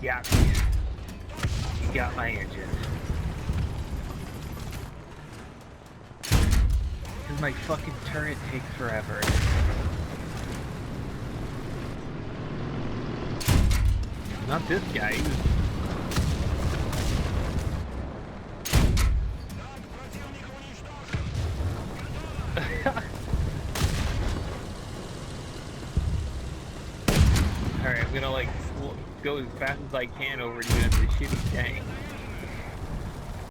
got me. He got my engine. Cause my fucking turret takes forever. Not this guy. He was... Alright, I'm gonna like go as fast as I can over to the shitty tank.